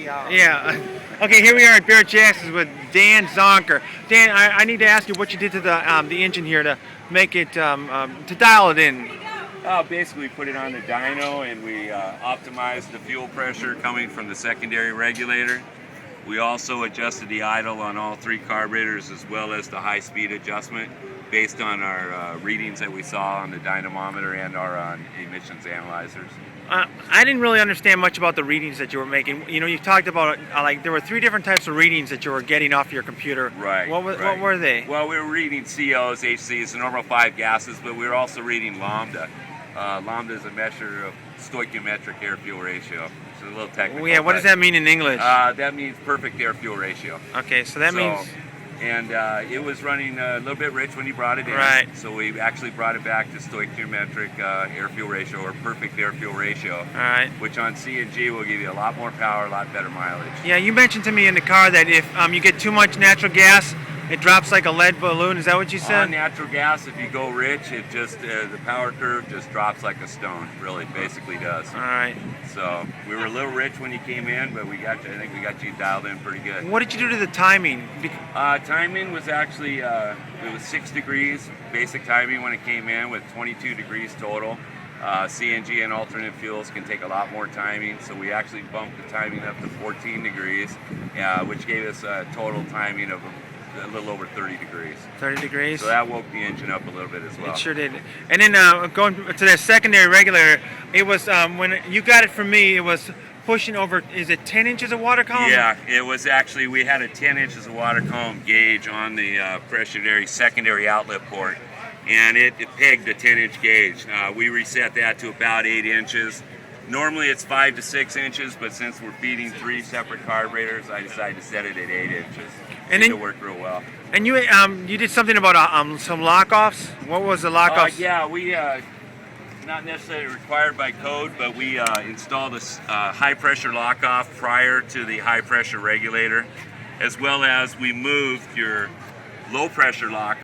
Yeah. Okay, here we are at Bear Jackson's with Dan Zonker. Dan, I need to ask you what you did to the engine here to make it to dial it in. Basically put it on the dyno and we optimized the fuel pressure coming from the secondary regulator. We also adjusted the idle on all three carburetors as well as the high speed adjustment based on our readings that we saw on the dynamometer and our emissions analyzers. I didn't really understand much about the readings that you were making. You know, you talked about like there were 3 different types of readings that you were getting off your computer. Right. What were they? Well, we were reading COs, HCs, the normal 5 gases, but we were also reading lambda. Lambda is a measure of stoichiometric air-fuel ratio. It's a little technical. Yeah, what does that mean in English? That means perfect air-fuel ratio. Okay, so that means... And it was running a little bit rich when you brought it in. Right. So we actually brought it back to stoichiometric air-fuel ratio, or perfect air-fuel ratio. All right. Which on CNG will give you a lot more power, a lot better mileage. Yeah, you mentioned to me in the car that if you get too much natural gas, it drops like a lead balloon. Is that what you said? On natural gas, if you go rich, it just the power curve just drops like a stone. Really, basically does. All right. So we were a little rich when you came in, but I think we got you dialed in pretty good. What did you do to the timing? Timing was actually it was 6 degrees basic timing when it came in, with 22 degrees total. CNG and alternate fuels can take a lot more timing, so we actually bumped the timing up to 14 degrees, which gave us a total timing of a little over 30 degrees. 30 degrees? So that woke the engine up a little bit as well. It sure did. And then going to that secondary regulator, it was, when you got it from me, it was pushing over, is it 10 inches of water column? Yeah, it was actually, we had a 10 inches of water column gauge on the pressurized secondary outlet port, and it pegged a 10-inch gauge. We reset that to about 8 inches. Normally it's 5 to 6 inches, but since we're feeding 3 separate carburetors, I decided to set it at 8 inches. And then, it worked real well. And you did something about some lock-offs? What was the lock-offs? Yeah, we, not necessarily required by code, but we installed a high-pressure lock-off prior to the high-pressure regulator, as well as we moved your low-pressure lock